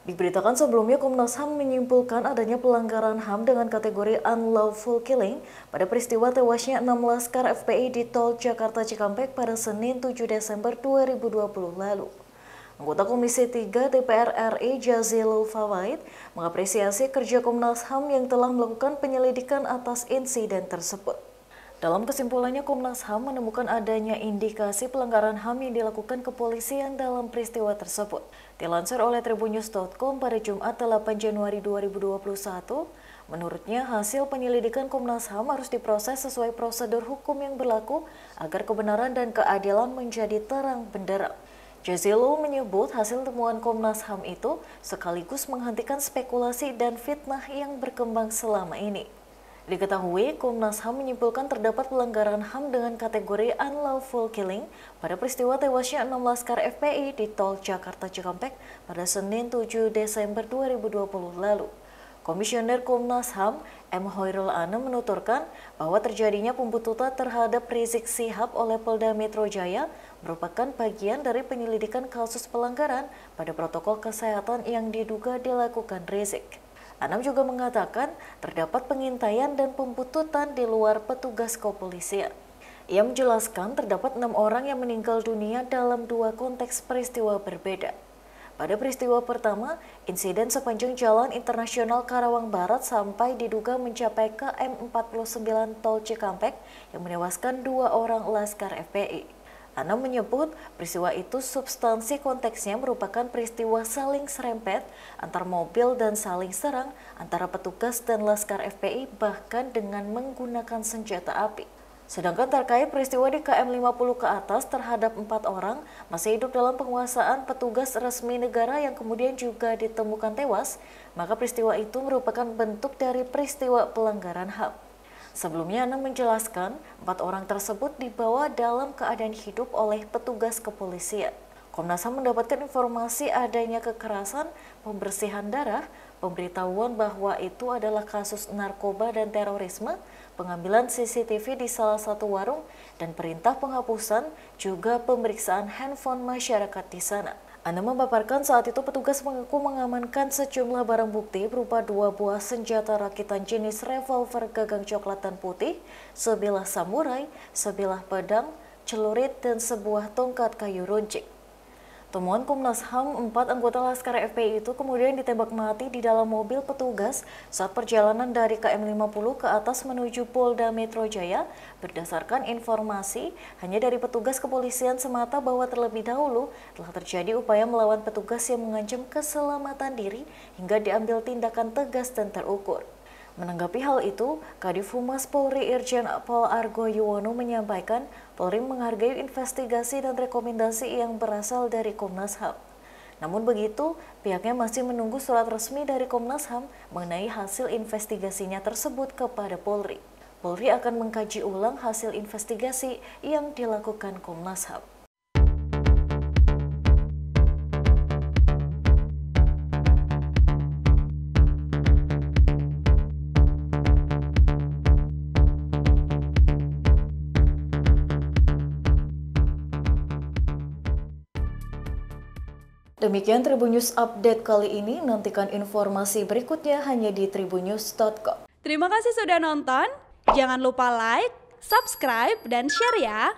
Diberitakan sebelumnya, Komnas HAM menyimpulkan adanya pelanggaran HAM dengan kategori unlawful killing pada peristiwa tewasnya 6 laskar FPI di Tol Jakarta Cikampek pada Senin 7 Desember 2020 lalu. Anggota Komisi 3 DPR RI Jazilul Fawait mengapresiasi kerja Komnas HAM yang telah melakukan penyelidikan atas insiden tersebut. Dalam kesimpulannya, Komnas HAM menemukan adanya indikasi pelanggaran HAM yang dilakukan kepolisian dalam peristiwa tersebut. Dilansir oleh tribunnews.com pada Jumat 8 Januari 2021, menurutnya hasil penyelidikan Komnas HAM harus diproses sesuai prosedur hukum yang berlaku agar kebenaran dan keadilan menjadi terang benderang. Jazilul menyebut hasil temuan Komnas HAM itu sekaligus menghentikan spekulasi dan fitnah yang berkembang selama ini. Diketahui, Komnas HAM menyimpulkan terdapat pelanggaran HAM dengan kategori unlawful killing pada peristiwa tewasnya 6 laskar FPI di Tol Jakarta Cikampek pada Senin 7 Desember 2020 lalu. Komisioner Komnas HAM, M. Hoirul Anam menuturkan bahwa terjadinya pembuntutan terhadap Rizik Syihab oleh Polda Metro Jaya merupakan bagian dari penyelidikan kasus pelanggaran pada protokol kesehatan yang diduga dilakukan Rizik. Anam juga mengatakan terdapat pengintaian dan pembuntutan di luar petugas kepolisian. Ia menjelaskan terdapat 6 orang yang meninggal dunia dalam 2 konteks peristiwa berbeda. Pada peristiwa pertama, insiden sepanjang Jalan Internasional Karawang Barat sampai diduga mencapai KM 49 Tol Cikampek yang menewaskan 2 orang laskar FPI. Anam menyebut peristiwa itu substansi konteksnya merupakan peristiwa saling serempet antar mobil dan saling serang antara petugas dan laskar FPI bahkan dengan menggunakan senjata api. Sedangkan terkait peristiwa di KM 50 ke atas terhadap 4 orang masih hidup dalam penguasaan petugas resmi negara yang kemudian juga ditemukan tewas, maka peristiwa itu merupakan bentuk dari peristiwa pelanggaran HAM. Sebelumnya, Anam menjelaskan 4 orang tersebut dibawa dalam keadaan hidup oleh petugas kepolisian. Komnas HAM mendapatkan informasi adanya kekerasan, pembersihan darah, pemberitahuan bahwa itu adalah kasus narkoba dan terorisme, pengambilan CCTV di salah satu warung, dan perintah penghapusan juga pemeriksaan handphone masyarakat di sana. Anam memaparkan saat itu petugas mengaku mengamankan sejumlah barang bukti berupa 2 buah senjata rakitan jenis revolver gagang coklat dan putih, sebilah samurai, sebilah pedang, celurit, dan sebuah tongkat kayu runcing. Temuan Komnas HAM, 4 anggota laskar FPI itu kemudian ditembak mati di dalam mobil petugas saat perjalanan dari KM 50 ke atas menuju Polda Metro Jaya berdasarkan informasi hanya dari petugas kepolisian semata bahwa terlebih dahulu telah terjadi upaya melawan petugas yang mengancam keselamatan diri hingga diambil tindakan tegas dan terukur. Menanggapi hal itu, Kadif Humas Polri Irjen Pol Argo Yuwono menyampaikan Polri menghargai investigasi dan rekomendasi yang berasal dari Komnas HAM. Namun begitu, pihaknya masih menunggu surat resmi dari Komnas HAM mengenai hasil investigasinya tersebut kepada Polri. Polri akan mengkaji ulang hasil investigasi yang dilakukan Komnas HAM. Demikian Tribunnews Update kali ini, nantikan informasi berikutnya hanya di tribunnews.com. Terima kasih sudah nonton, jangan lupa like, subscribe, dan share ya!